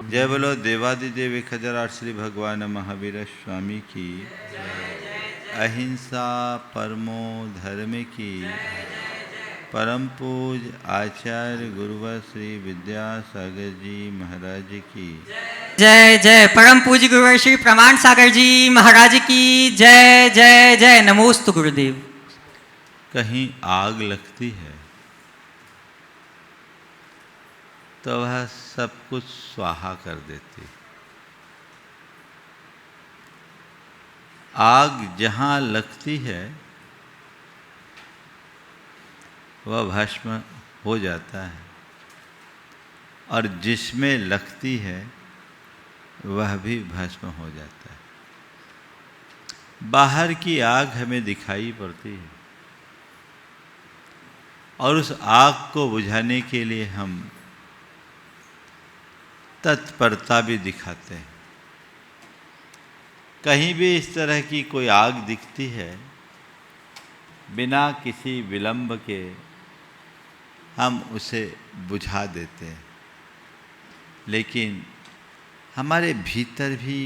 जय बोलो देवादिदेव 1008 श्री भगवान महावीर स्वामी की। अहिंसा परमो धर्म की। परम पूज आचार्य गुरुवर श्री विद्यासागर जी महाराज की। जय जय परम पूज्य गुरुवर श्री प्रमाण सागर जी महाराज की जय जय जय। नमोस्तु गुरुदेव। कहीं आग लगती है तो वह सब कुछ स्वाहा कर देती। आग जहाँ लगती है वह भस्म हो जाता है और जिसमें लगती है वह भी भस्म हो जाता है। बाहर की आग हमें दिखाई पड़ती है और उस आग को बुझाने के लिए हम तत्परता भी दिखाते हैं। कहीं भी इस तरह की कोई आग दिखती है, बिना किसी विलंब के हम उसे बुझा देते हैं। लेकिन हमारे भीतर भी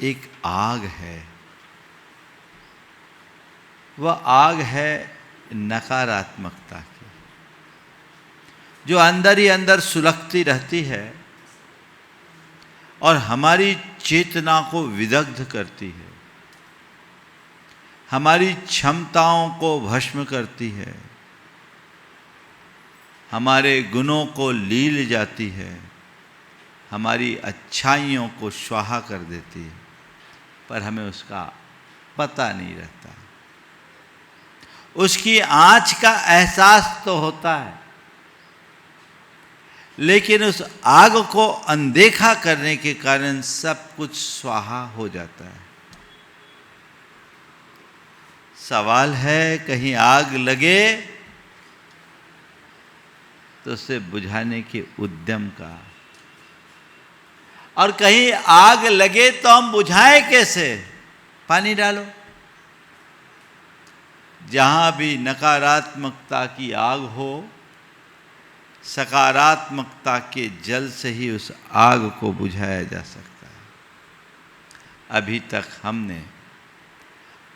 एक आग है। वह आग है नकारात्मकता की, जो अंदर ही अंदर सुलगती रहती है और हमारी चेतना को विदग्ध करती है, हमारी क्षमताओं को भस्म करती है, हमारे गुणों को लील जाती है, हमारी अच्छाइयों को स्वाहा कर देती है, पर हमें उसका पता नहीं रहता। उसकी आँच का एहसास तो होता है, लेकिन उस आग को अनदेखा करने के कारण सब कुछ स्वाहा हो जाता है। सवाल है, कहीं आग लगे तो उसे बुझाने के उद्यम का, और कहीं आग लगे तो हम बुझाएं कैसे? पानी डालो। जहां भी नकारात्मकता की आग हो, सकारात्मकता के जल से ही उस आग को बुझाया जा सकता है। अभी तक हमने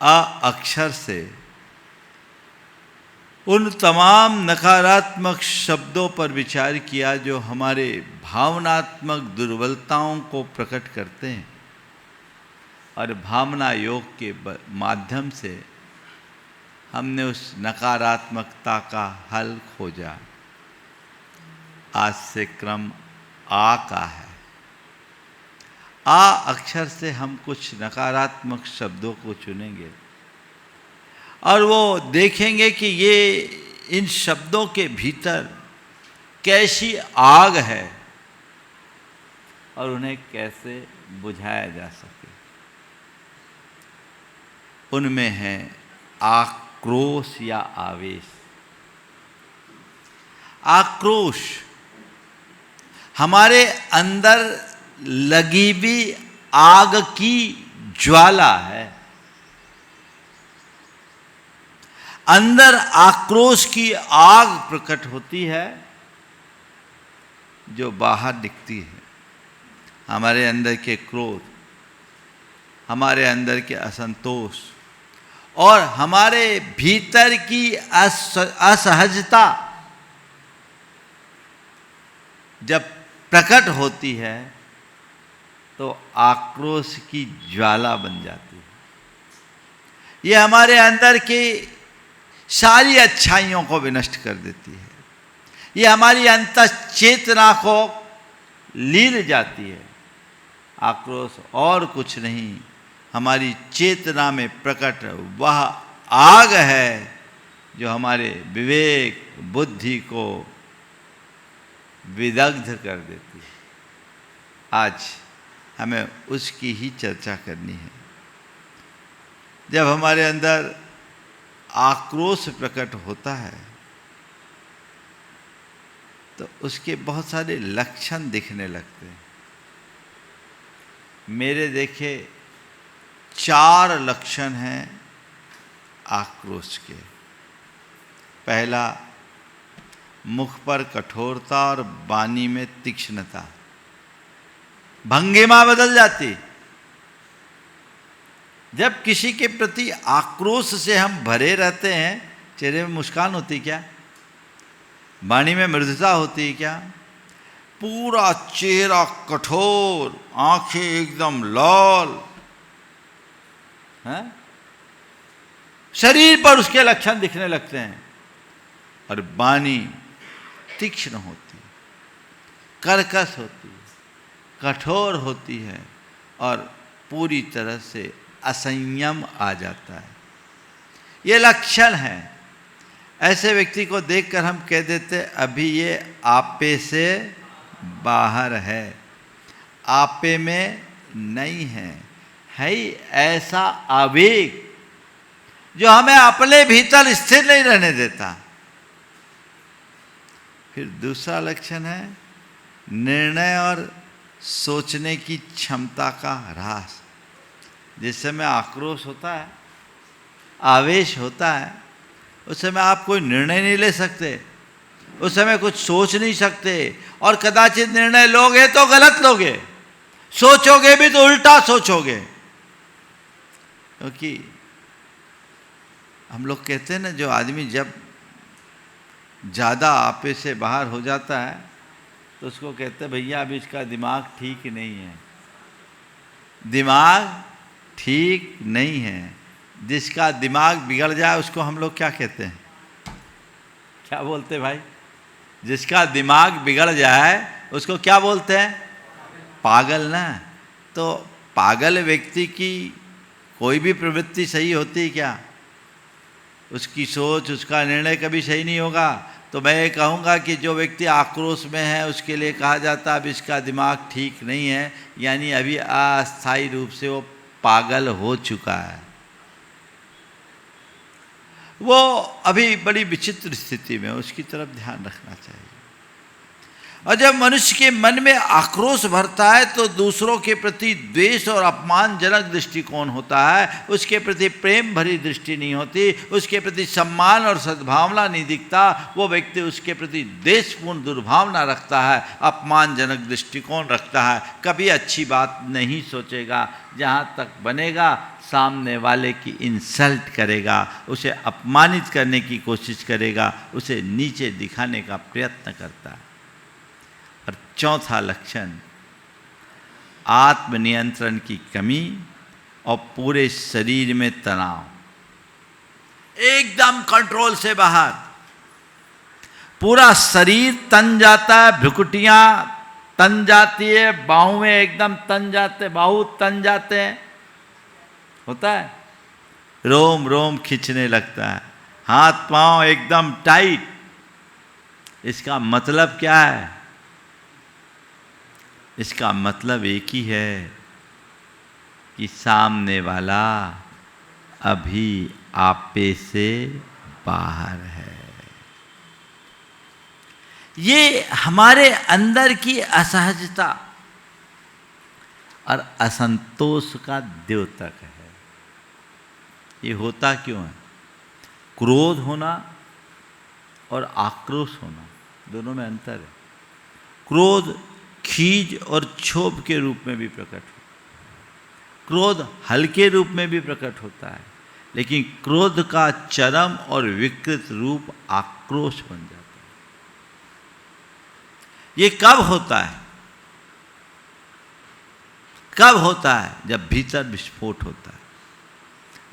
अ अक्षर से उन तमाम नकारात्मक शब्दों पर विचार किया जो हमारे भावनात्मक दुर्बलताओं को प्रकट करते हैं, और भावना योग के माध्यम से हमने उस नकारात्मकता का हल खोजा। आज से क्रम आ का है। आ अक्षर से हम कुछ नकारात्मक शब्दों को चुनेंगे और वो देखेंगे कि ये इन शब्दों के भीतर कैसी आग है और उन्हें कैसे बुझाया जा सके। उनमें है आक्रोश या आवेश। आक्रोश हमारे अंदर लगी भी आग की ज्वाला है। अंदर आक्रोश की आग प्रकट होती है जो बाहर दिखती है। हमारे अंदर के क्रोध, हमारे अंदर के असंतोष और हमारे भीतर की असहजता जब प्रकट होती है तो आक्रोश की ज्वाला बन जाती है। यह हमारे अंदर की सारी अच्छाइयों को विनष्ट कर देती है। यह हमारी अंतःचेतना को लील जाती है। आक्रोश और कुछ नहीं, हमारी चेतना में प्रकट वह आग है जो हमारे विवेक बुद्धि को विदग्ध कर देती है। आज हमें उसकी ही चर्चा करनी है। जब हमारे अंदर आक्रोश प्रकट होता है तो उसके बहुत सारे लक्षण दिखने लगते हैं। मेरे देखे 4 लक्षण हैं आक्रोश के। पहला, मुख पर कठोरता और वाणी में तीक्ष्णता, भंगिमा बदल जाती। जब किसी के प्रति आक्रोश से हम भरे रहते हैं, चेहरे में मुस्कान होती क्या, वाणी में मृदुता होती क्या, पूरा चेहरा कठोर, आंखें एकदम लाल, हैं? शरीर पर उसके लक्षण दिखने लगते हैं, और वाणी तीक्ष्ण होती, कर्कश होती, कठोर होती है, और पूरी तरह से असंयम आ जाता है। ये लक्षण है। ऐसे व्यक्ति को देखकर हम कह देते अभी ये आपे से बाहर है, आपे में नहीं है ही ऐसा आवेग जो हमें अपने भीतर स्थिर नहीं रहने देता। फिर दूसरा लक्षण है निर्णय और सोचने की क्षमता का ह्रास। जिस समय आक्रोश होता है, आवेश होता है, उस समय आप कोई निर्णय नहीं ले सकते, उस समय कुछ सोच नहीं सकते, और कदाचित निर्णय लोगे तो गलत लोगे, सोचोगे भी तो उल्टा सोचोगे। क्योंकि हम लोग कहते हैं ना, जो आदमी जब ज़्यादा आपे से बाहर हो जाता है तो उसको कहते हैं भैया अभी इसका दिमाग ठीक नहीं है, दिमाग ठीक नहीं है। जिसका दिमाग बिगड़ जाए उसको हम लोग क्या कहते हैं, क्या बोलते हैं भाई? जिसका दिमाग बिगड़ जाए उसको क्या बोलते हैं? पागल ना। तो पागल व्यक्ति की कोई भी प्रवृत्ति सही होती है क्या? उसकी सोच, उसका निर्णय कभी सही नहीं होगा। तो मैं ये कहूँगा कि जो व्यक्ति आक्रोश में है उसके लिए कहा जाता है अब इसका दिमाग ठीक नहीं है, यानी अभी अस्थायी रूप से वो पागल हो चुका है, वो अभी बड़ी विचित्र स्थिति में, उसकी तरफ ध्यान रखना चाहिए। और जब मनुष्य के मन में आक्रोश भरता है तो दूसरों के प्रति द्वेष और अपमानजनक दृष्टिकोण होता है, उसके प्रति प्रेम भरी दृष्टि नहीं होती, उसके प्रति सम्मान और सद्भावना नहीं दिखता। वो व्यक्ति उसके प्रति द्वेषपूर्ण दुर्भावना रखता है, अपमानजनक दृष्टिकोण रखता है, कभी अच्छी बात नहीं सोचेगा। जहाँ तक बनेगा सामने वाले की इंसल्ट करेगा, उसे अपमानित करने की कोशिश करेगा, उसे नीचे दिखाने का प्रयत्न करता है। और चौथा लक्षण आत्मनियंत्रण की कमी और पूरे शरीर में तनाव, एकदम कंट्रोल से बाहर, पूरा शरीर तन जाता है, भ्रुकुटियां तन जाती है, बाहों में एकदम तन जाते, बाहु तन जाते हैं, होता है, रोम रोम खींचने लगता है, हाथ पांव एकदम टाइट। इसका मतलब क्या है? इसका मतलब एक ही है कि सामने वाला अभी आपे से बाहर है। ये हमारे अंदर की असहजता और असंतोष का द्योतक है। ये होता क्यों है? क्रोध होना और आक्रोश होना, दोनों में अंतर है। क्रोध खीज और क्षोभ के रूप में भी प्रकट होता है, क्रोध हल्के रूप में भी प्रकट होता है, लेकिन क्रोध का चरम और विकृत रूप आक्रोश बन जाता है। ये कब होता है? कब होता है? जब भीतर विस्फोट होता है।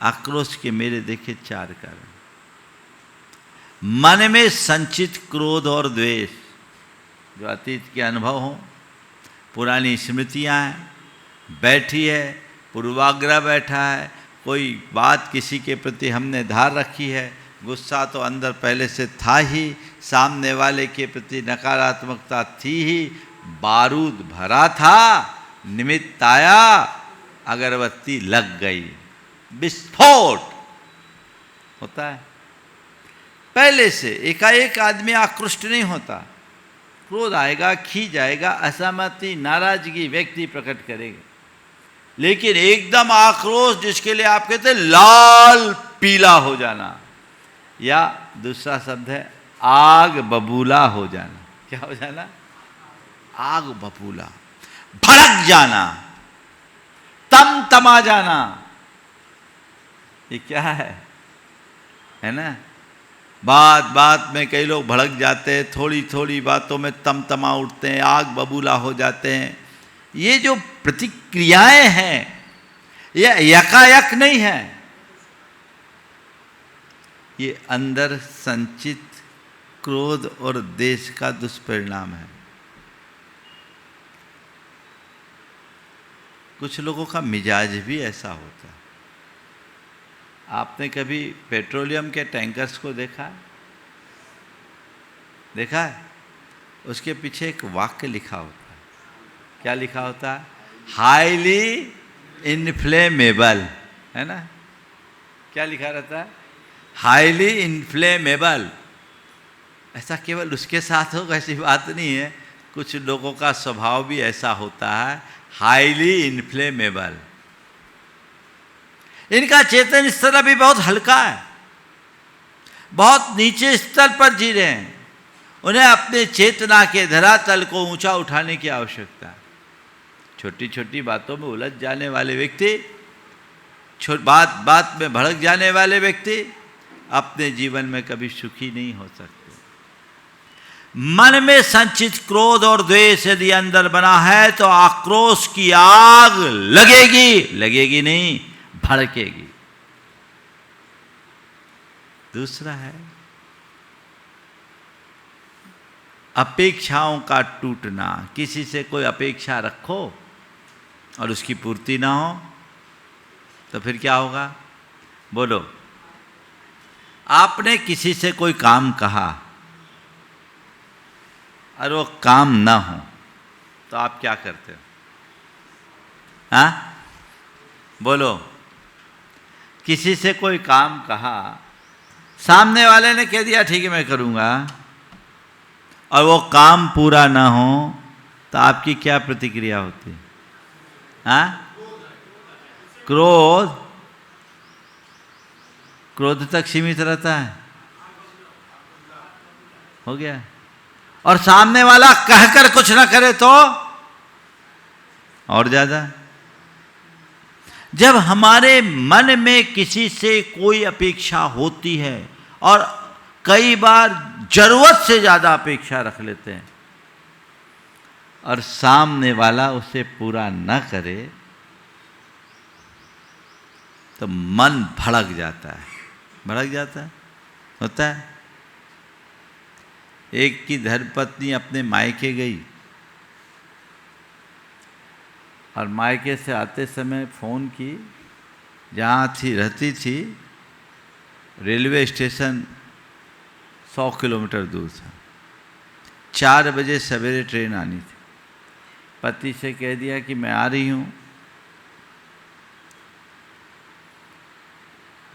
आक्रोश के मेरे देखे 4 कारण। मन में संचित क्रोध और द्वेष, जो अतीत के अनुभव हों, पुरानी स्मृतियाँ हैं, बैठी है, पूर्वाग्रह बैठा है, कोई बात किसी के प्रति हमने धार रखी है, गुस्सा तो अंदर पहले से था ही, सामने वाले के प्रति नकारात्मकता थी ही, बारूद भरा था, निमित्त आया, अगरबत्ती लग गई, विस्फोट होता है। पहले से एकाएक आदमी आकृष्ट नहीं होता, क्रोध आएगा, खींच आएगा, असहमति, नाराजगी व्यक्ति प्रकट करेगा, लेकिन एकदम आक्रोश, जिसके लिए आप कहते हैं लाल पीला हो जाना, या दूसरा शब्द है आग बबूला हो जाना। क्या हो जाना? आग बबूला, भड़क जाना, तमा जाना। ये क्या है ना? बात बात में कई लोग भड़क जाते हैं, थोड़ी थोड़ी बातों में तमा उठते हैं, आग बबूला हो जाते हैं। ये जो प्रतिक्रियाएं हैं ये यकायक नहीं है, ये अंदर संचित क्रोध और द्वेष का दुष्परिणाम है। कुछ लोगों का मिजाज भी ऐसा होता है। आपने कभी पेट्रोलियम के टैंकर्स को देखा है? देखा है? उसके पीछे एक वाक्य लिखा होता है। क्या लिखा होता है? हाईली इनफ्लेमेबल, है ना? क्या लिखा रहता है? Highly inflammable. ऐसा केवल उसके साथ होगा ऐसी बात नहीं है, कुछ लोगों का स्वभाव भी ऐसा होता है, हाईली इनफ्लेमेबल। इनका चेतन स्तर अभी बहुत हल्का है, बहुत नीचे स्तर पर जी रहे हैं। उन्हें अपने चेतना के धरातल को ऊंचा उठाने की आवश्यकता है। छोटी छोटी बातों में उलझ जाने वाले व्यक्ति, बात बात में भड़क जाने वाले व्यक्ति अपने जीवन में कभी सुखी नहीं हो सकते। मन में संचित क्रोध और द्वेष यदि अंदर बना है तो आक्रोश की आग लगेगी नहीं, भड़केगी। दूसरा है अपेक्षाओं का टूटना। किसी से कोई अपेक्षा रखो और उसकी पूर्ति ना हो तो फिर क्या होगा? बोलो। आपने किसी से कोई काम कहा और वो काम ना हो तो आप क्या करते हो? हाँ, बोलो। किसी से कोई काम कहा, सामने वाले ने कह दिया ठीक है मैं करूँगा, और वो काम पूरा ना हो तो आपकी क्या प्रतिक्रिया होती है? हाँ, क्रोध तक सीमित रहता है, हो गया। और सामने वाला कहकर कुछ ना करे तो और ज्यादा। जब हमारे मन में किसी से कोई अपेक्षा होती है और कई बार जरूरत से ज्यादा अपेक्षा रख लेते हैं और सामने वाला उसे पूरा न करे तो मन भड़क जाता है, होता है। एक की धर्मपत्नी अपने मायके गई और मायके से आते समय फ़ोन की, जहाँ रहती थी रेलवे स्टेशन 100 किलोमीटर दूर था। 4 बजे सवेरे ट्रेन आनी थी। पति से कह दिया कि मैं आ रही हूँ,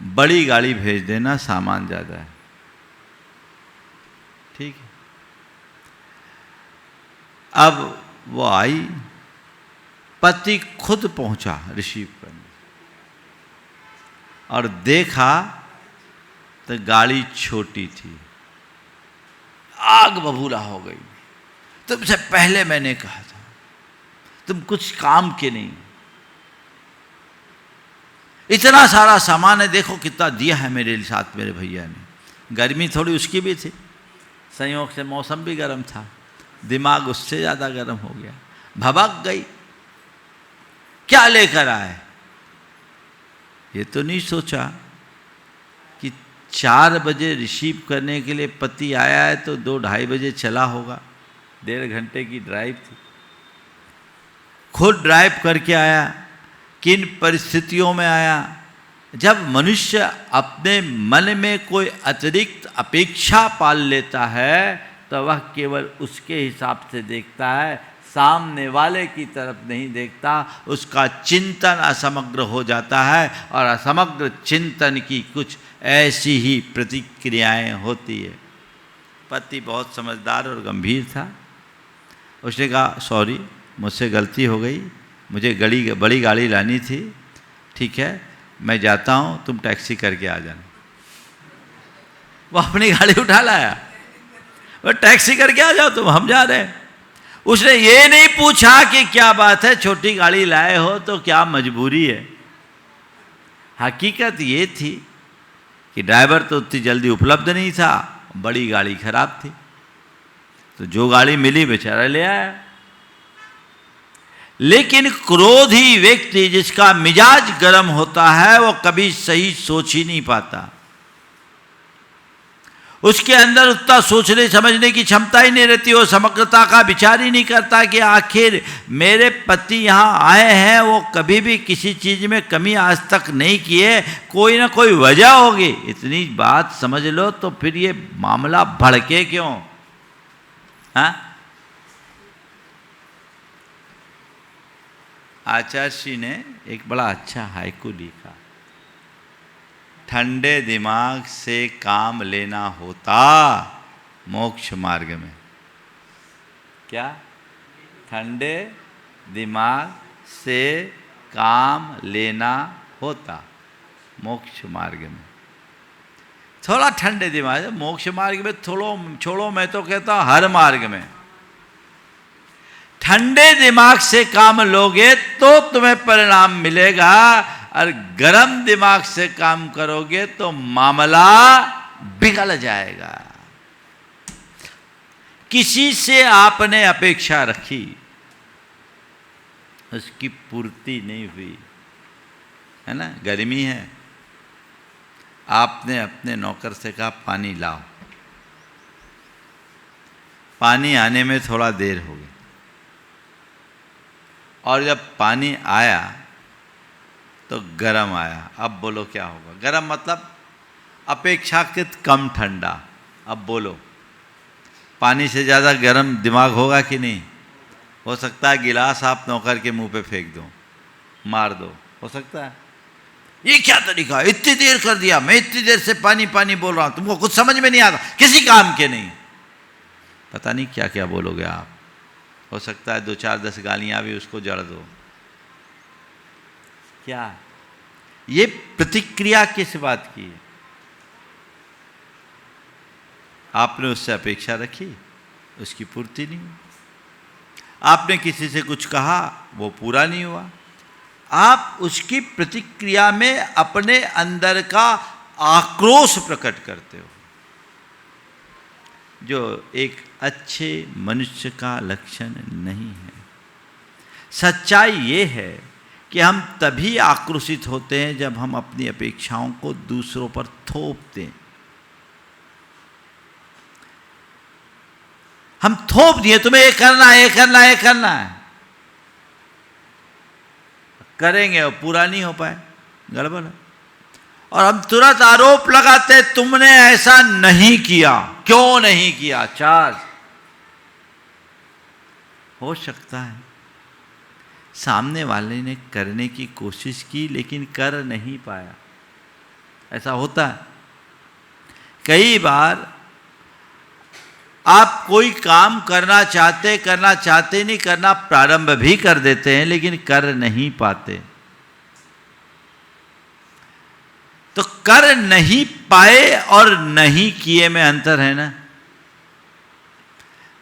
बड़ी गाड़ी भेज देना, सामान ज़्यादा है। ठीक है। अब वो आई, पति खुद पहुंचा रिसीव करने और देखा तो गाड़ी छोटी थी, आग बबूला हो गई। तुमसे पहले मैंने कहा था तुम कुछ काम के नहीं, इतना सारा सामान है, देखो कितना दिया है मेरे साथ मेरे भैया ने। गर्मी थोड़ी उसकी भी थी, संयोग से मौसम भी गर्म था, दिमाग उससे ज़्यादा गर्म हो गया, भभक गई। क्या लेकर आए? ये तो नहीं सोचा कि 4 बजे रिसीव करने के लिए पति आया है तो 2-2:30 बजे चला होगा। 1.5 घंटे की ड्राइव थी, खुद ड्राइव करके आया। किन परिस्थितियों में आया? जब मनुष्य अपने मन में कोई अतिरिक्त अपेक्षा पाल लेता है तो वह केवल उसके हिसाब से देखता है, सामने वाले की तरफ नहीं देखता। उसका चिंतन असमग्र हो जाता है और असमग्र चिंतन की कुछ ऐसी ही प्रतिक्रियाएं होती है। पति बहुत समझदार और गंभीर था। उसने कहा सॉरी, मुझसे गलती हो गई, मुझे बड़ी गाड़ी लानी थी, ठीक है मैं जाता हूँ, तुम टैक्सी करके आ जाना। वो अपनी गाड़ी उठा लाया वो टैक्सी करके आ जाओ तुम, हम जा रहे हैं। उसने ये नहीं पूछा कि क्या बात है, छोटी गाड़ी लाए हो तो क्या मजबूरी है। हकीकत ये थी कि ड्राइवर तो उतनी जल्दी उपलब्ध नहीं था, बड़ी गाड़ी खराब थी, तो जो गाड़ी मिली बेचारा ले आया। लेकिन क्रोधी व्यक्ति जिसका मिजाज गर्म होता है वो कभी सही सोच ही नहीं पाता। उसके अंदर उतना सोचने समझने की क्षमता ही नहीं रहती, वो समग्रता का विचार ही नहीं करता कि आखिर मेरे पति यहाँ आए हैं, वो कभी भी किसी चीज़ में कमी आज तक नहीं किए, कोई ना कोई वजह होगी। इतनी बात समझ लो तो फिर ये मामला भड़के क्यों? हाँ, आचार्य श्री ने एक बड़ा अच्छा हाइकू लिखा, ठंडे दिमाग से काम लेना होता मोक्ष मार्ग में। क्या? ठंडे दिमाग से काम लेना होता मोक्ष मार्ग में। थोड़ा ठंडे दिमाग, मोक्ष मार्ग में छोड़ो, मैं तो कहता हूं हर मार्ग में ठंडे दिमाग से काम लोगे तो तुम्हें परिणाम मिलेगा, और गरम दिमाग से काम करोगे तो मामला बिगड़ जाएगा। किसी से आपने अपेक्षा रखी, उसकी पूर्ति नहीं हुई, है ना, गर्मी है, आपने अपने नौकर से कहा पानी लाओ, पानी आने में थोड़ा देर हो गई, और जब पानी आया तो गरम आया। अब बोलो क्या होगा? गरम मतलब अपेक्षाकृत कम ठंडा। अब बोलो, पानी से ज़्यादा गरम दिमाग होगा कि नहीं? हो सकता है गिलास आप नौकर के मुंह पे फेंक दो, मार दो, हो सकता है। ये क्या तरीका, इतनी देर कर दिया, मैं इतनी देर से पानी पानी बोल रहा हूँ, तुमको कुछ समझ में नहीं आता, किसी काम के नहीं। पता नहीं क्या क्या बोलोगे आप। हो सकता है 2-4-10 गालियाँ भी उसको जड़ दो। क्या ये प्रतिक्रिया किस बात की है? आपने उससे अपेक्षा रखी, उसकी पूर्ति नहीं हुई। आपने किसी से कुछ कहा, वो पूरा नहीं हुआ। आप उसकी प्रतिक्रिया में अपने अंदर का आक्रोश प्रकट करते हो, जो एक अच्छे मनुष्य का लक्षण नहीं है। सच्चाई ये है कि हम तभी आक्रोशित होते हैं जब हम अपनी अपेक्षाओं को दूसरों पर थोपते हैं। हम थोप दिए, तुम्हें ये करना है, ये करना है, ये करना है, करेंगे और पूरा नहीं हो पाए, गड़बड़ है। और हम तुरंत आरोप लगाते, तुमने ऐसा नहीं किया, क्यों नहीं किया? चार्ज हो सकता है सामने वाले ने करने की कोशिश की लेकिन कर नहीं पाया, ऐसा होता है। कई बार आप कोई काम करना चाहते नहीं, करना प्रारंभ भी कर देते हैं लेकिन कर नहीं पाते। तो कर नहीं पाए और नहीं किए में अंतर है ना।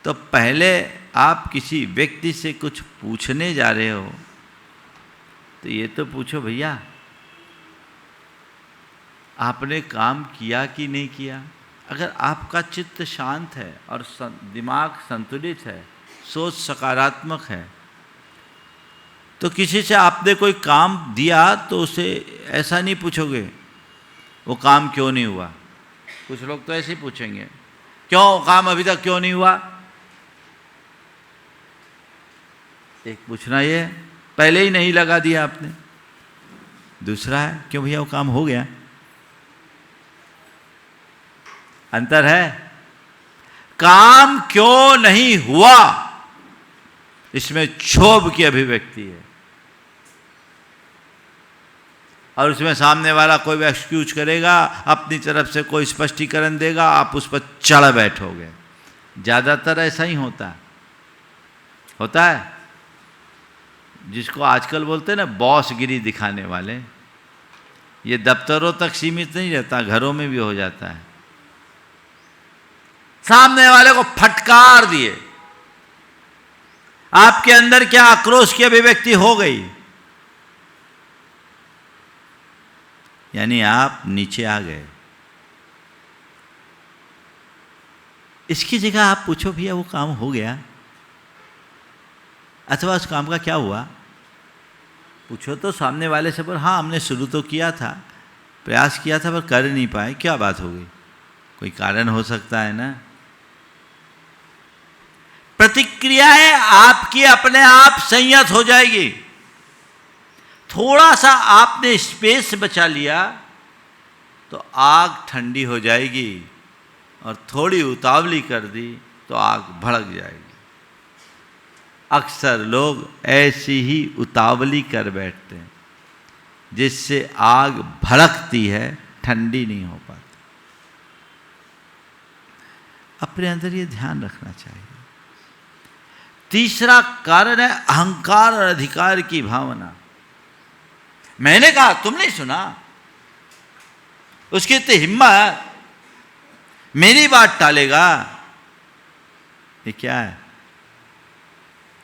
तो पहले आप किसी व्यक्ति से कुछ पूछने जा रहे हो तो ये तो पूछो, भैया आपने काम किया कि नहीं किया। अगर आपका चित्त शांत है और दिमाग संतुलित है, सोच सकारात्मक है, तो किसी से आपने कोई काम दिया तो उसे ऐसा नहीं पूछोगे वो काम क्यों नहीं हुआ। कुछ लोग तो ऐसे ही पूछेंगे, क्यों काम अभी तक क्यों नहीं हुआ। एक पूछना ये पहले ही नहीं लगा दिया आपने। दूसरा है, क्यों भैया वो काम हो गया। अंतर है। काम क्यों नहीं हुआ, इसमें क्षोभ की अभिव्यक्ति है, और उसमें सामने वाला कोई एक्सक्यूज करेगा, अपनी तरफ से कोई स्पष्टीकरण देगा, आप उस पर चढ़ बैठोगे। ज़्यादातर ऐसा ही होता है। जिसको आजकल बोलते हैं ना बॉसगिरी दिखाने वाले, ये दफ्तरों तक सीमित नहीं रहता, घरों में भी हो जाता है। सामने वाले को फटकार दिए, आपके अंदर क्या आक्रोश की अभिव्यक्ति हो गई, यानी आप नीचे आ गए। इसकी जगह आप पूछो भैया वो काम हो गया अथवा उस काम का क्या हुआ, पूछो तो सामने वाले से, पर हाँ हमने शुरू तो किया था, प्रयास किया था पर कर नहीं पाए, क्या बात हो गई, कोई कारण हो सकता है ना। प्रतिक्रियाएं आपकी अपने आप संयत हो जाएगी। थोड़ा सा आपने स्पेस बचा लिया तो आग ठंडी हो जाएगी, और थोड़ी उतावली कर दी तो आग भड़क जाएगी। अक्सर लोग ऐसी ही उतावली कर बैठते हैं जिससे आग भड़कती है, ठंडी नहीं हो पाती। अपने अंदर ये ध्यान रखना चाहिए। तीसरा कारण है अहंकार और अधिकार की भावना। मैंने कहा तुम नहीं सुना, उसकी तो हिम्मत, मेरी बात टालेगा। ये क्या है,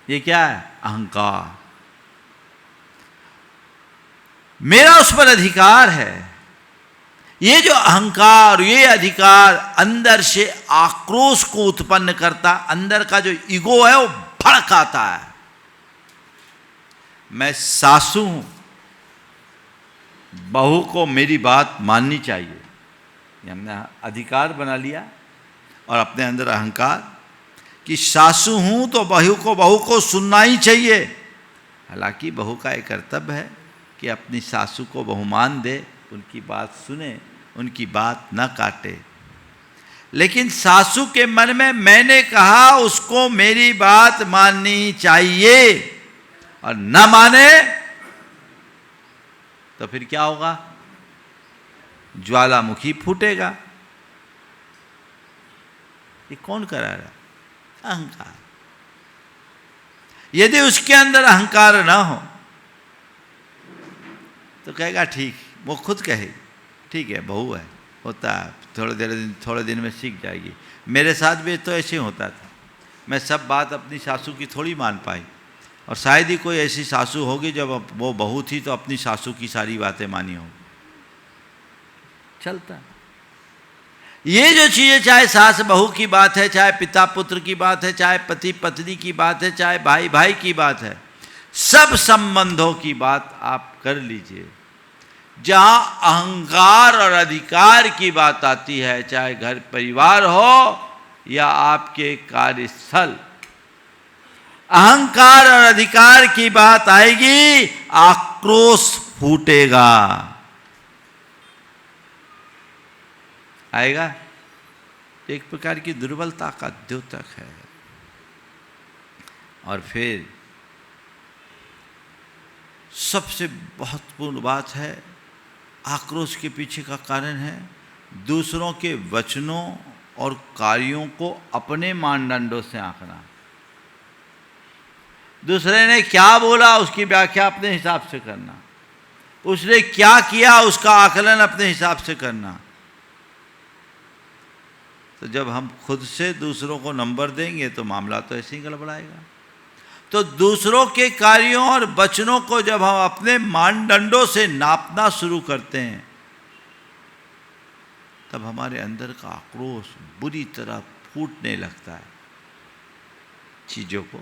ये क्या है, अहंकार। मेरा उस पर अधिकार है। ये जो अहंकार, ये अधिकार अंदर से आक्रोश को उत्पन्न करता, अंदर का जो ईगो है वो भड़काता है। मैं सासू हूं, बहू को मेरी बात माननी चाहिए, ये हमने अधिकार बना लिया। और अपने अंदर अहंकार कि सासू हूं तो बहू को सुनना ही चाहिए। हालांकि बहू का एक कर्तव्य है कि अपनी सासू को बहुमान दे, उनकी बात सुने, उनकी बात न काटे। लेकिन सासू के मन में मैंने कहा उसको मेरी बात माननी चाहिए, और न माने तो फिर क्या होगा, ज्वालामुखी फूटेगा। ये कौन करा रहा, अहंकार। यदि उसके अंदर अहंकार ना हो तो कहेगा ठीक, वो खुद कहेगी ठीक है बहू है, होता है, थोड़े दिन में सीख जाएगी। मेरे साथ भी तो ऐसे होता था, मैं सब बात अपनी सासू की थोड़ी मान पाई, और शायद ही कोई ऐसी सासू होगी जब वो बहू थी तो अपनी सासू की सारी बातें मानी होगी। चलता ये जो चीज़ें, चाहे सास बहू की बात है, चाहे पिता पुत्र की बात है, चाहे पति पत्नी की बात है, चाहे भाई भाई की बात है, सब संबंधों की बात आप कर लीजिए। जहां अहंकार और अधिकार की बात आती है, चाहे घर परिवार हो या आपके कार्यस्थल, अहंकार और अधिकार की बात आएगी, आक्रोश फूटेगा, आएगा। एक प्रकार की दुर्बलता का द्योतक है। और फिर सबसे महत्वपूर्ण बात है, आक्रोश के पीछे का कारण है दूसरों के वचनों और कार्यों को अपने मानदंडों से आंकना। दूसरे ने क्या बोला उसकी व्याख्या अपने हिसाब से करना, उसने क्या किया उसका आकलन अपने हिसाब से करना। तो जब हम खुद से दूसरों को नंबर देंगे तो मामला तो ऐसे ही गड़बड़ाएगा। तो दूसरों के कार्यों और वचनों को जब हम अपने मानदंडों से नापना शुरू करते हैं, तब हमारे अंदर का आक्रोश बुरी तरह फूटने लगता है। चीजों को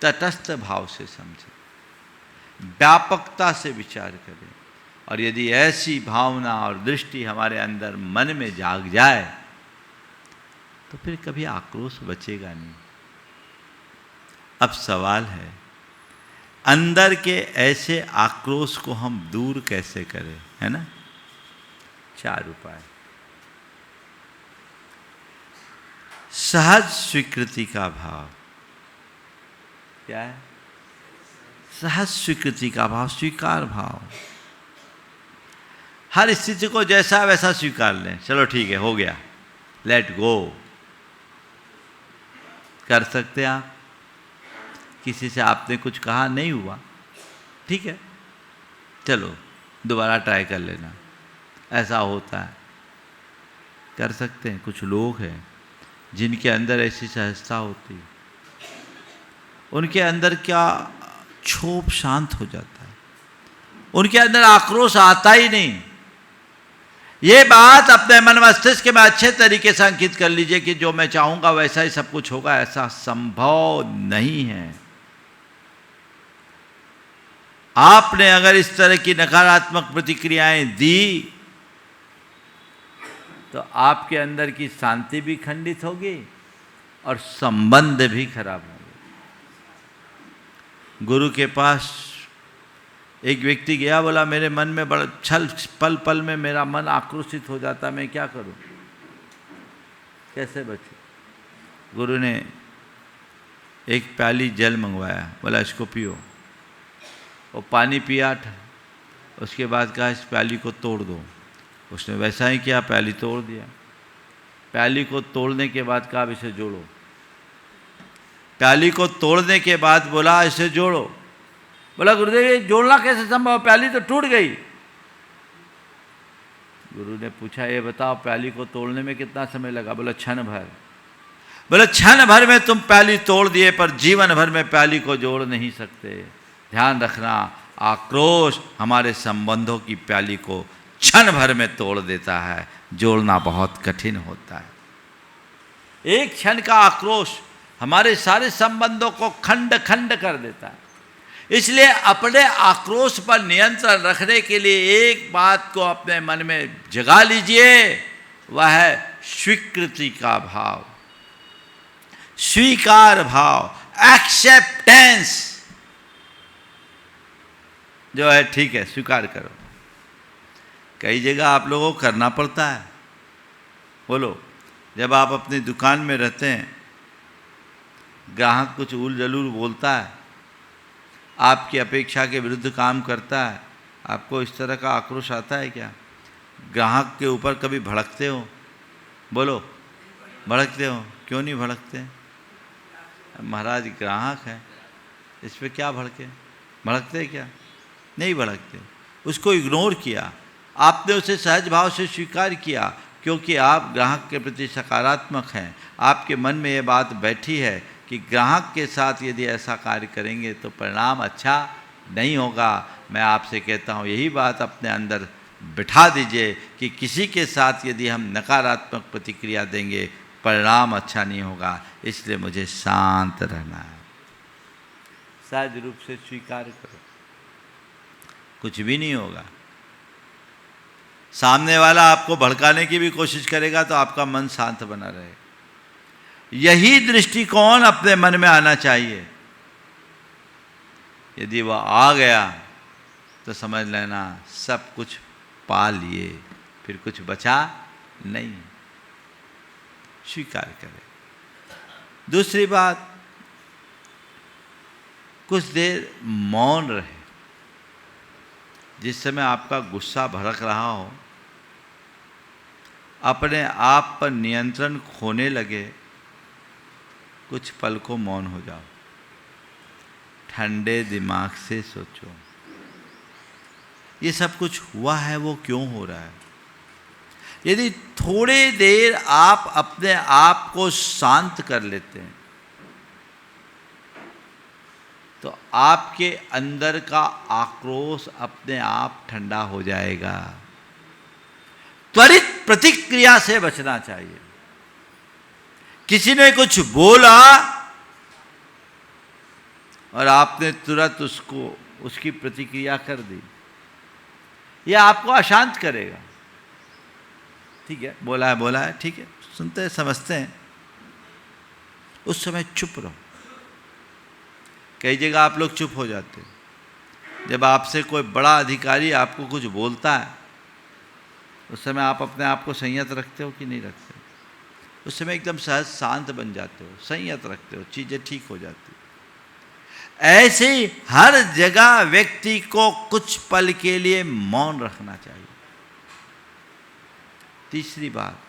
तटस्थ भाव से समझें, व्यापकता से विचार करें, और यदि ऐसी भावना और दृष्टि हमारे अंदर मन में जाग जाए तो फिर कभी आक्रोश बचेगा नहीं। अब सवाल है, अंदर के ऐसे आक्रोश को हम दूर कैसे करें, है ना। 4 उपाय। सहज स्वीकृति का भाव। क्या है? सहज स्वीकृति का भाव, स्वीकार भाव। हर स्थिति को जैसा वैसा स्वीकार लें, चलो ठीक है हो गया, लेट गो। कर सकते आप, किसी से आपने कुछ कहा नहीं हुआ, ठीक है चलो दोबारा ट्राई कर लेना, ऐसा होता है, कर सकते हैं। कुछ लोग हैं जिनके अंदर ऐसी सहजता होती है, उनके अंदर क्या क्षोभ शांत हो जाता है, उनके अंदर आक्रोश आता ही नहीं। ये बात अपने मन मस्तिष्क में अच्छे तरीके से अंकित कर लीजिए कि जो मैं चाहूंगा वैसा ही सब कुछ होगा, ऐसा संभव नहीं है। आपने अगर इस तरह की नकारात्मक प्रतिक्रियाएं दी तो आपके अंदर की शांति भी खंडित होगी और संबंध भी खराब होंगे। गुरु के पास एक व्यक्ति गया, बोला मेरे मन में बड़ा छल, पल पल में मेरा मन आक्रोशित हो जाता, मैं क्या करूं, कैसे बचूं? गुरु ने एक प्याली जल मंगवाया, बोला इसको पियो। वो पानी पिया था, उसके बाद कहा इस प्याली को तोड़ दो। उसने वैसा ही किया, प्याली तोड़ दिया। प्याली को तोड़ने के बाद कहा इसे जोड़ो। प्याली को तोड़ने के बाद बोला इसे जोड़ो। बोला गुरुदेव ये जोड़ना कैसे संभव, प्याली तो टूट गई। गुरु ने पूछा ये बताओ प्याली को तोड़ने में कितना समय लगा? बोला क्षण भर। बोला क्षण भर में तुम प्याली तोड़ दिए, पर जीवन भर में प्याली को जोड़ नहीं सकते। ध्यान रखना, आक्रोश हमारे संबंधों की प्याली को क्षण भर में तोड़ देता है, जोड़ना बहुत कठिन होता है। एक क्षण का आक्रोश हमारे सारे संबंधों को खंड खंड कर देता है। इसलिए अपने आक्रोश पर नियंत्रण रखने के लिए एक बात को अपने मन में जगा लीजिए, वह है स्वीकृति का भाव, स्वीकार भाव, एक्सेप्टेंस। जो है ठीक है, स्वीकार करो। कई जगह आप लोगों को करना पड़ता है। बोलो, जब आप अपनी दुकान में रहते हैं, ग्राहक कुछ उल जलूल बोलता है, आपकी अपेक्षा के विरुद्ध काम करता है, आपको इस तरह का आक्रोश आता है क्या? ग्राहक के ऊपर कभी भड़कते हो? बोलो, भड़कते हो? क्यों नहीं भड़कते? महाराज ग्राहक है, इस पे क्या भड़के? भड़कते क्या? नहीं भड़कते। उसको इग्नोर किया, आपने उसे सहज भाव से स्वीकार किया, क्योंकि आप ग्राहक के प्रति सकारात्मक हैं। आपके मन में ये बात बैठी है कि ग्राहक के साथ यदि ऐसा कार्य करेंगे तो परिणाम अच्छा नहीं होगा। मैं आपसे कहता हूँ यही बात अपने अंदर बिठा दीजिए कि किसी के साथ यदि हम नकारात्मक प्रतिक्रिया देंगे परिणाम अच्छा नहीं होगा, इसलिए मुझे शांत रहना है। सहज रूप से स्वीकार करो, कुछ भी नहीं होगा। सामने वाला आपको भड़काने की भी कोशिश करेगा तो आपका मन शांत बना रहेगा। यही दृष्टिकोण अपने मन में आना चाहिए। यदि वह आ गया तो समझ लेना सब कुछ पा लिए, फिर कुछ बचा नहीं। स्वीकार करें। दूसरी बात, कुछ देर मौन रहे। जिस समय आपका गुस्सा भड़क रहा हो, अपने आप पर नियंत्रण खोने लगे, कुछ पल को मौन हो जाओ, ठंडे दिमाग से सोचो ये सब कुछ हुआ है वो क्यों हो रहा है। यदि थोड़ी देर आप अपने आप को शांत कर लेते हैं तो आपके अंदर का आक्रोश अपने आप ठंडा हो जाएगा। त्वरित प्रतिक्रिया से बचना चाहिए। किसी ने कुछ बोला और आपने तुरंत उसकी प्रतिक्रिया कर दी, यह आपको अशांत करेगा। ठीक है, बोला है, ठीक है, सुनते हैं, समझते हैं, उस समय चुप रहो। कई जगह आप लोग चुप हो जाते हैं। जब आपसे कोई बड़ा अधिकारी आपको कुछ बोलता है, उस समय आप अपने आप को संयत रखते हो कि नहीं रखते? उस समय एकदम सहज शांत बन जाते हो, संयत रखते हो, चीज़ें ठीक हो जाती। ऐसे ही हर जगह व्यक्ति को कुछ पल के लिए मौन रखना चाहिए। तीसरी बात,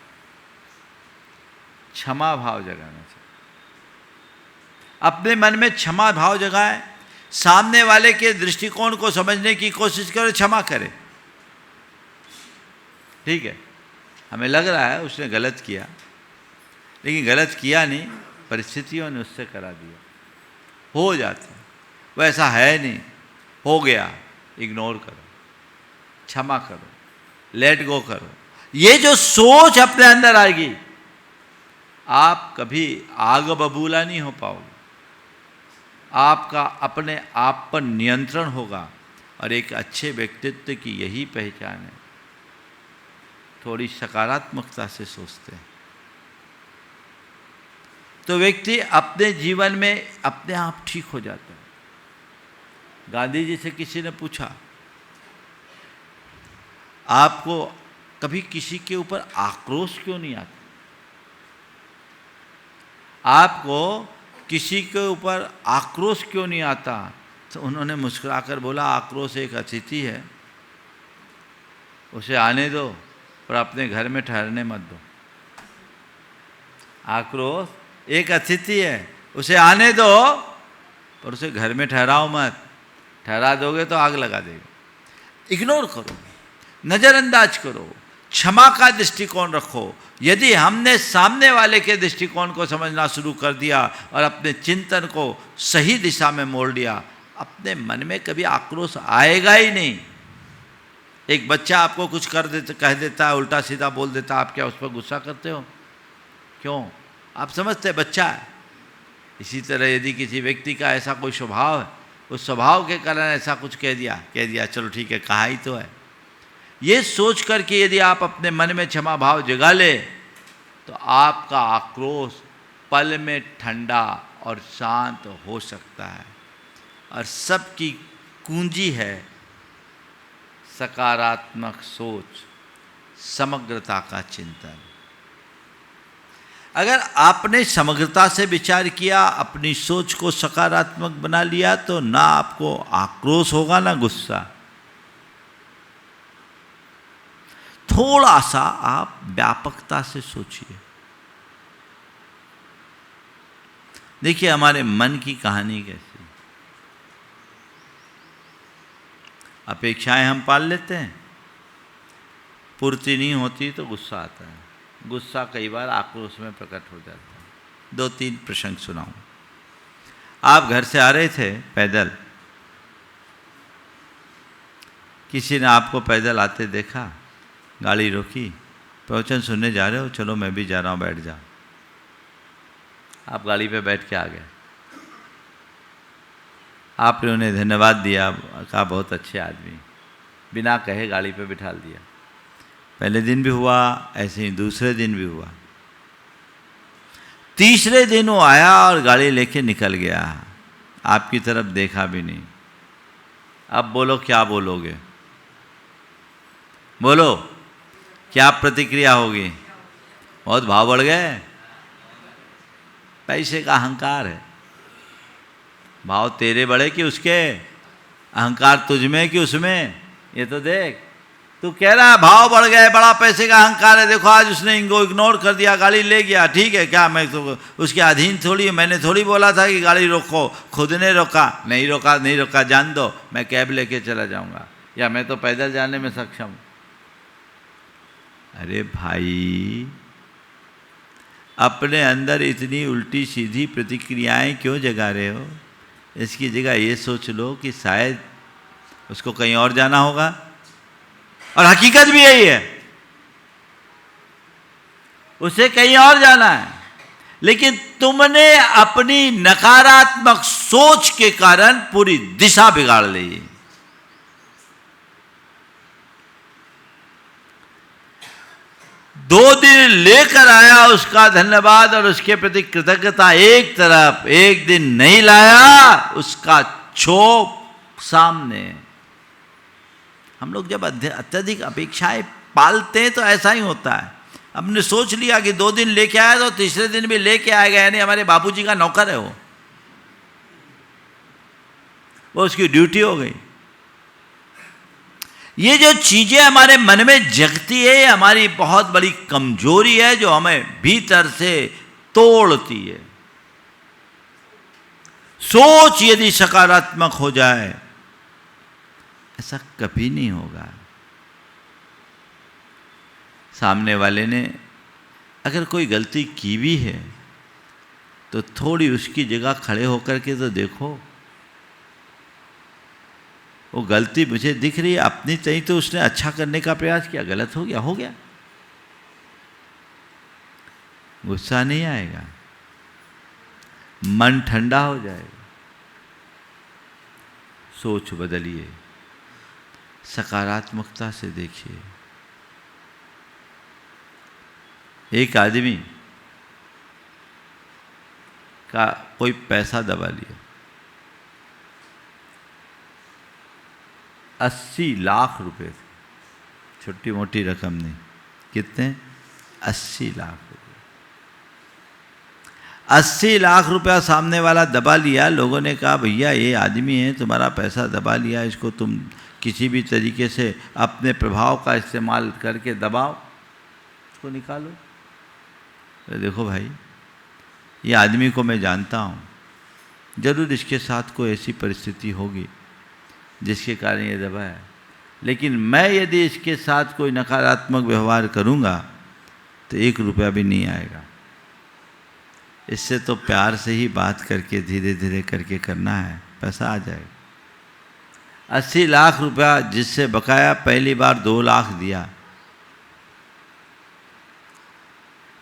क्षमा भाव जगाना चाहिए। अपने मन में क्षमा भाव जगाएं। सामने वाले के दृष्टिकोण को समझने की कोशिश करें, क्षमा करें। ठीक है, हमें लग रहा है उसने गलत किया, लेकिन गलत किया नहीं, परिस्थितियों ने उससे करा दिया। हो जाता है, वैसा है नहीं, हो गया, इग्नोर करो, क्षमा करो, लेट गो करो। ये जो सोच अपने अंदर आएगी, आप कभी आग बबूला नहीं हो पाओगे। आपका अपने आप पर नियंत्रण होगा। और एक अच्छे व्यक्तित्व की यही पहचान है, थोड़ी सकारात्मकता से सोचते हैं तो व्यक्ति अपने जीवन में अपने आप ठीक हो जाता है। गांधी जी से किसी ने पूछा, आपको कभी किसी के ऊपर आक्रोश क्यों नहीं आता? आपको किसी के ऊपर आक्रोश क्यों नहीं आता? तो उन्होंने मुस्कुराकर बोला, आक्रोश एक अतिथि है, उसे आने दो पर अपने घर में ठहरने मत दो। आक्रोश एक अतिथि है, उसे आने दो पर उसे घर में ठहराओ मत। ठहरा दोगे तो आग लगा देगा। इग्नोर करो, नज़रअंदाज करो, क्षमा का दृष्टिकोण रखो। यदि हमने सामने वाले के दृष्टिकोण को समझना शुरू कर दिया और अपने चिंतन को सही दिशा में मोड़ दिया, अपने मन में कभी आक्रोश आएगा ही नहीं। एक बच्चा आपको कुछ कह देता है, उल्टा सीधा बोल देता है, आप क्या उस पर गुस्सा करते हो? क्यों? आप समझते हैं बच्चा है। इसी तरह यदि किसी व्यक्ति का ऐसा कोई स्वभाव है, उस स्वभाव के कारण ऐसा कुछ कह दिया, चलो ठीक है, कहा ही तो है। ये सोच कर के यदि आप अपने मन में क्षमा भाव जगा ले तो आपका आक्रोश पल में ठंडा और शांत हो सकता है। और सबकी कुंजी है सकारात्मक सोच, समग्रता का चिंतन। अगर आपने समग्रता से विचार किया, अपनी सोच को सकारात्मक बना लिया, तो ना आपको आक्रोश होगा ना गुस्सा। थोड़ा सा आप व्यापकता से सोचिए। देखिए हमारे मन की कहानी कैसी। अपेक्षाएं हम पाल लेते हैं, पूर्ति नहीं होती तो गुस्सा आता है। गुस्सा कई बार आक्रोश में प्रकट हो जाता है। 2-3 प्रसंग सुनाऊं। आप घर से आ रहे थे पैदल, किसी ने आपको पैदल आते देखा, गाड़ी रोकी, प्रवचन सुनने जा रहे हो, चलो मैं भी जा रहा हूँ, बैठ जाओ। आप गाड़ी पे बैठ के आ गए। आपने उन्हें धन्यवाद दिया, कहा बहुत अच्छे आदमी, बिना कहे गाड़ी पे बिठा दिया। पहले दिन भी हुआ, ऐसे ही दूसरे दिन भी हुआ। तीसरे दिन वो आया और गाड़ी लेके निकल गया, आपकी तरफ देखा भी नहीं। अब बोलो क्या बोलोगे? बोलो क्या प्रतिक्रिया होगी? बहुत भाव बढ़ गए। पैसे का अहंकार है। भाव तेरे बढ़े कि उसके? अहंकार तुझ में कि उसमें? ये तो देख, तू कह रहा है भाव बढ़ गए, बड़ा पैसे का अहंकार है, देखो आज उसने इनको इग्नोर कर दिया, गाड़ी ले गया। ठीक है, क्या मैं तो उसके अधीन थोड़ी, मैंने थोड़ी बोला था कि गाड़ी रोको, खुद ने रोका। नहीं रोका, जान दो, मैं कैब लेके चला जाऊंगा, या मैं तो पैदल जाने में सक्षम हूं। अरे भाई, अपने अंदर इतनी उल्टी सीधी प्रतिक्रियाएं क्यों जगा रहे हो? इसकी जगह ये सोच लो कि शायद उसको कहीं और जाना होगा, और हकीकत भी यही है, उसे कहीं और जाना है, लेकिन तुमने अपनी नकारात्मक सोच के कारण पूरी दिशा बिगाड़ ली। दो दिन लेकर आया, उसका धन्यवाद और उसके प्रति कृतज्ञता एक तरफ, एक दिन नहीं लाया, उसका क्षोभ सामने। हम लोग जब अत्यधिक अपेक्षाएं पालते हैं तो ऐसा ही होता है। हमने सोच लिया कि 2 दिन लेके आया तो तीसरे दिन भी लेके आएगा, यानी हमारे बाबूजी का नौकर है वो उसकी ड्यूटी हो गई। ये जो चीजें हमारे मन में जगती है, हमारी बहुत बड़ी कमजोरी है जो हमें भीतर से तोड़ती है। सोच यदि सकारात्मक हो जाए, ऐसा कभी नहीं होगा। सामने वाले ने अगर कोई गलती की भी है तो थोड़ी उसकी जगह खड़े होकर के तो देखो, वो गलती मुझे दिख रही है, अपनी तय तो उसने अच्छा करने का प्रयास किया, गलत हो गया, हो गया। गुस्सा नहीं आएगा, मन ठंडा हो जाएगा, सोच बदलिए, सकारात्मकता से देखिए। एक आदमी का कोई पैसा दबा लिया, 80 लाख रुपए थे, छोटी मोटी रकम नहीं। कितने? 80 लाख रुपए। 80 लाख रुपया सामने वाला दबा लिया। लोगों ने कहा भैया ये आदमी है, तुम्हारा पैसा दबा लिया, इसको तुम किसी भी तरीके से अपने प्रभाव का इस्तेमाल करके दबाओ, इसको निकालो। तो देखो भाई, ये आदमी को मैं जानता हूँ, जरूर इसके साथ कोई ऐसी परिस्थिति होगी जिसके कारण ये दबा है, लेकिन मैं यदि इसके साथ कोई नकारात्मक व्यवहार करूँगा तो 1 रुपया भी नहीं आएगा। इससे तो प्यार से ही बात करके धीरे धीरे करके करना है, पैसा आ जाएगा। 80 लाख रुपया जिससे बकाया, पहली बार 2 लाख दिया।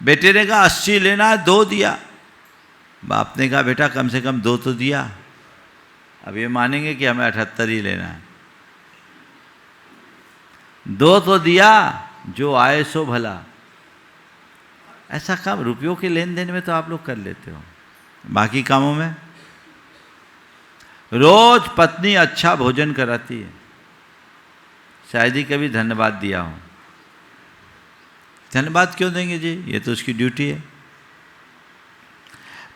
बेटे ने कहा 80 लेना है, 2 दिया। बाप ने कहा बेटा कम से कम 2 तो दिया। अब ये मानेंगे कि हमें 78 ही लेना है। 2 तो दिया, जो आए सो भला। ऐसा काम रुपयों के लेन देन में तो आप लोग कर लेते हो, बाकी कामों में? रोज पत्नी अच्छा भोजन कराती है, शायद ही कभी धन्यवाद दिया हो। धन्यवाद क्यों देंगे जी, ये तो उसकी ड्यूटी है।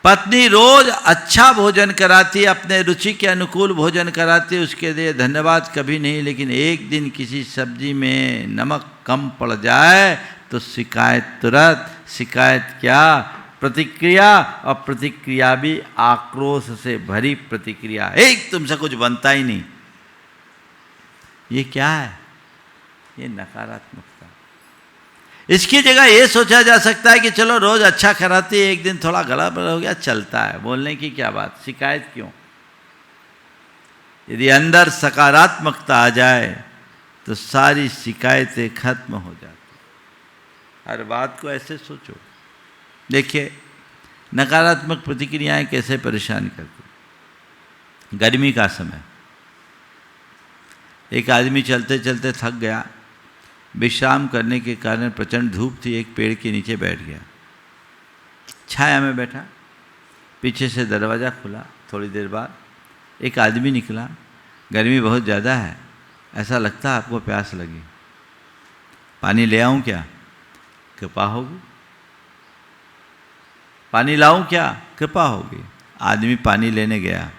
पत्नी रोज अच्छा भोजन कराती है, अपने रुचि के अनुकूल भोजन कराती है, उसके लिए धन्यवाद कभी नहीं। लेकिन एक दिन किसी सब्जी में नमक कम पड़ जाए तो शिकायत तुरंत। शिकायत क्या, प्रतिक्रिया, और प्रतिक्रिया भी आक्रोश से भरी प्रतिक्रिया। एक तुमसे कुछ बनता ही नहीं। ये क्या है? ये नकारात्मकता। इसकी जगह ये सोचा जा सकता है कि चलो रोज अच्छा कराती है, एक दिन थोड़ा गड़बड़ हो गया, चलता है, बोलने की क्या बात, शिकायत क्यों? यदि अंदर सकारात्मकता आ जाए तो सारी शिकायतें खत्म हो जाती। हर बात को ऐसे सोचो। देखिए नकारात्मक प्रतिक्रियाएं कैसे परेशान करती। गर्मी का समय, एक आदमी चलते चलते थक गया, विश्राम करने के कारण प्रचंड धूप थी, एक पेड़ के नीचे बैठ गया, छाया में बैठा। पीछे से दरवाज़ा खुला, थोड़ी देर बाद एक आदमी निकला। गर्मी बहुत ज़्यादा है, ऐसा लगता है आपको प्यास लगी, पानी ले आऊँ क्या? कृपा होगी। पानी लाऊं क्या? कृपा होगी। आदमी पानी लेने गया,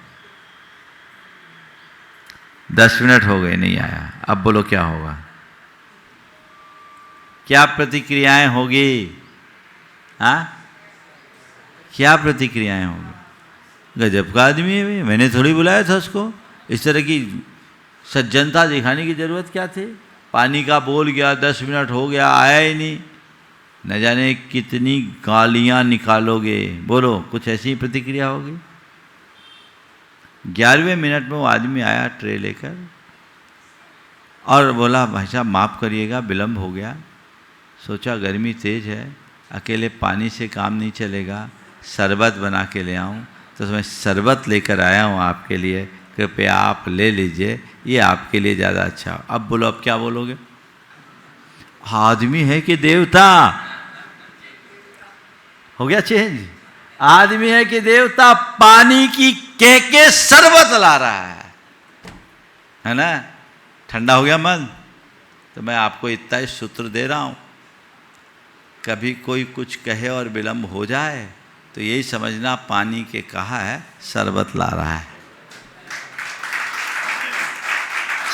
10 मिनट हो गए नहीं आया। अब बोलो क्या होगा? क्या प्रतिक्रियाएं होगी? हाँ, क्या प्रतिक्रियाएं होगी? गजब का आदमी है, मैंने थोड़ी बुलाया था उसको। इस तरह की सज्जनता दिखाने की जरूरत क्या थी? पानी का बोल गया, 10 मिनट हो गया, आया ही नहीं। न जाने कितनी गालियां निकालोगे। बोलो, कुछ ऐसी ही प्रतिक्रिया होगी। 11वें मिनट में वो आदमी आया ट्रे लेकर और बोला भाई साहब माफ़ करिएगा, विलम्ब हो गया। सोचा गर्मी तेज़ है, अकेले पानी से काम नहीं चलेगा, शरबत बना के ले आऊँ, तो मैं शरबत लेकर आया हूँ आपके लिए, कृपया आप ले लीजिए, ये आपके लिए ज़्यादा अच्छा। अब बोलो, अब क्या बोलोगे? आदमी है कि देवता? हो गया चेंज। आदमी है कि देवता? पानी की कह के शरबत ला रहा है ना? ठंडा हो गया मन। तो मैं आपको इतना ही सूत्र दे रहा हूं, कभी कोई कुछ कहे और विलम्ब हो जाए तो यही समझना पानी के कहा है, शरबत ला रहा है।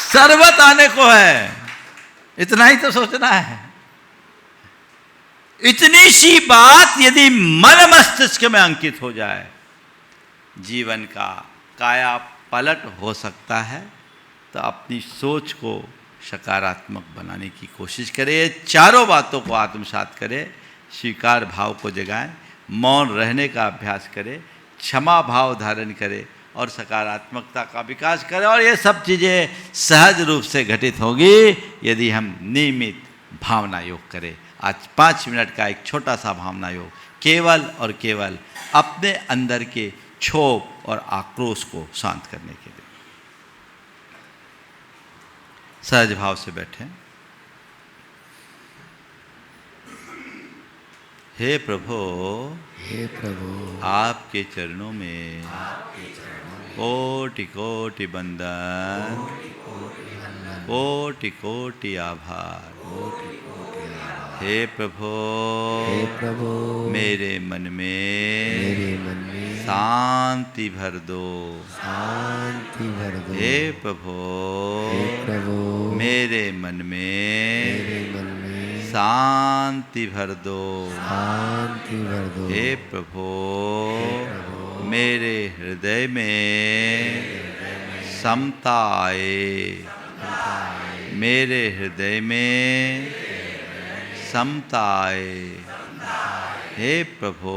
शरबत आने को है, इतना ही तो सोचना है। इतनी सी बात यदि मन मस्तिष्क में अंकित हो जाए, जीवन का काया पलट हो सकता है। तो अपनी सोच को सकारात्मक बनाने की कोशिश करें, चारों बातों को आत्मसात करें, स्वीकार भाव को जगाएं, मौन रहने का अभ्यास करें, क्षमा भाव धारण करें और सकारात्मकता का विकास करें। और ये सब चीज़ें सहज रूप से घटित होगी यदि हम नियमित भावना योग करें। आज 5 मिनट का एक छोटा सा भावना योग, केवल और केवल अपने अंदर के क्षोभ और आक्रोश को शांत करने के लिए। सहज भाव से बैठें। हे प्रभु, हे प्रभु, आपके चरणों में कोटि कोटि बंदन, कोटि कोटि आभार। हे प्रभु, हे प्रभु, मेरे मन मेरे मन में शांति भर दो, शांति भर दो। हे प्रभु, हे प्रभु, मेरे मन में मेरे मन में शांति भर दो, शांति भर दो। हे प्रभु, मेरे हृदय में समता आए, मेरे हृदय में समता आए। हे प्रभु,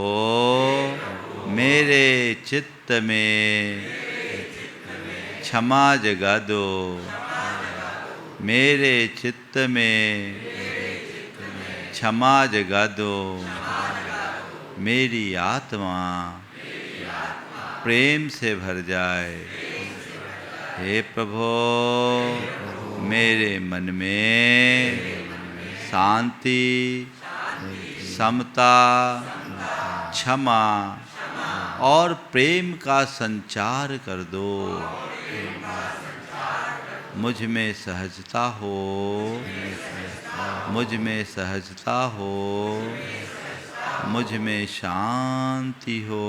मेरे चित्त में क्षमा जगा दो, मेरे चित्त में क्षमा जगा दो। मेरी आत्मा प्रेम से भर जाए। हे प्रभु, मेरे मन में शांति, समता, क्षमा और प्रेम का संचार कर दो। मुझ में सहजता हो, मुझ में सहजता हो, मुझ में शांति हो,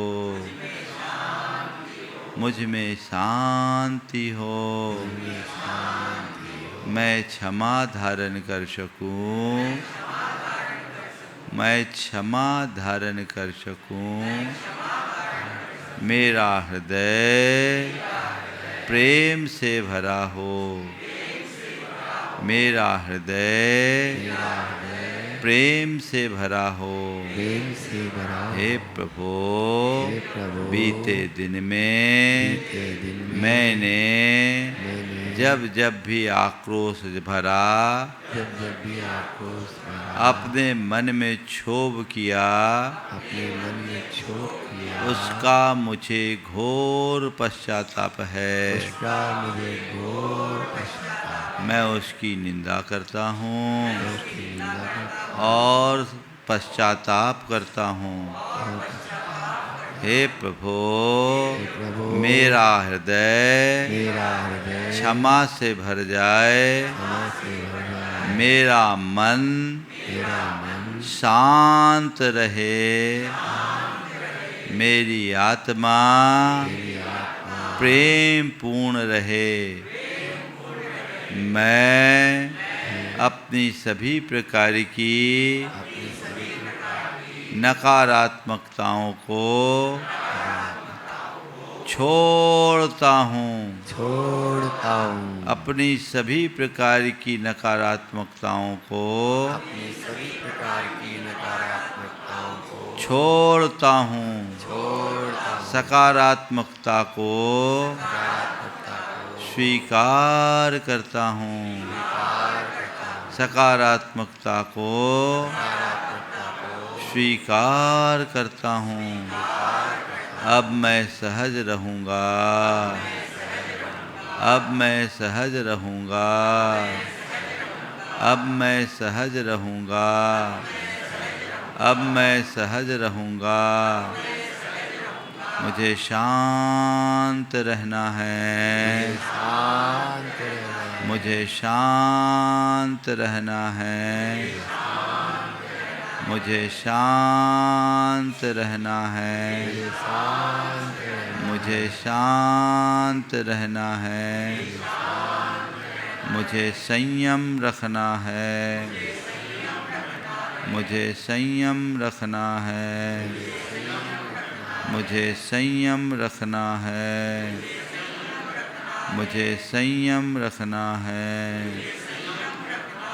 मुझ में शांति हो। मैं क्षमा धारण कर सकूं, मैं क्षमा धारण कर सकूं। मेरा हृदय प्रेम से भरा हो, मेरा हृदय प्रेम से भरा हो। प्रेम से भरा हो। हे प्रभु, हे प्रभु, बीते दिन में बीते दिन में मैंने जब जब भी आक्रोश भरा, जब जब भी आक्रोश भरा, अपने मन में क्षोभ किया, अपने मन में क्षोभ किया, उसका मुझे घोर पश्चाताप है। उसका मुझे घोर पश्चाताप, मैं उसकी निंदा करता हूँ मैं उसकी निंदा करता और पश्चाताप करता हूँ। हे प्रभु, हे प्रभु, मेरा हृदय मेरा हृदय क्षमा से भर जाए, क्षमा से भर जाए, मेरा मन मेरा मन शांत रहे, मेरी आत्मा प्रेम पूर्ण रहे। मैं अपनी सभी प्रकार की नकारात्मकताओं को छोड़ता हूँ, छोड़ता हूँ, अपनी सभी प्रकार की नकारात्मकताओं को अपनी सभी प्रकार की नकारात्मकताओं को छोड़ता हूँ, छोड़ता हूँ, सकारात्मकता को नकारात्मकता को स्वीकार करता हूँ, सकारात्मकता को स्वीकार करता हूँ। अब मैं सहज रहूँगा, अब मैं सहज रहूँगा, अब मैं सहज रहूँगा, अब मैं सहज रहूँगा। मुझे शांत रहना है, शांत रहना, मुझे शांत रहना है, मुझे शांत रहना है, शांत रहना, मुझे शांत रहना है, मुझे संयम रखना है, मुझे संयम रखना है, मुझे संयम रखना है, मुझे संयम रखना है,